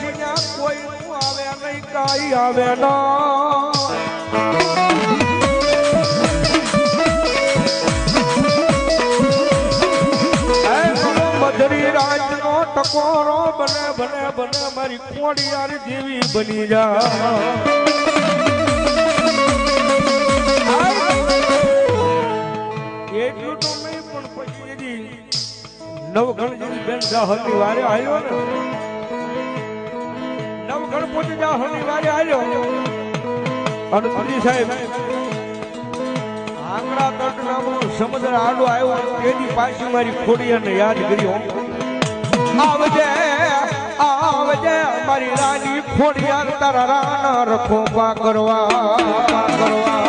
પછી ત્યાં કોઈ આવે નહીં, કાઈ આવે ના. મધરી રાતનો ટકોરો બને બને બને મારી કોડિયાર જેવી બની જા. એટલું તો નહીં પણ પછી નવઘણ જેવી બેન જાહરની વારે આવ્યો ને, નવઘણ પોતે જાહરની વારે આવ્યો અને સુજી સાહેબ આંગળા તટ નામનું સમુદ્ર આડો આવ્યો એની પાછી મારી ખોડિયાને યાદ કર્યો. આવજે આવજે મારી રાની ખોડિયાર તારા રાના રખો પા કરવા.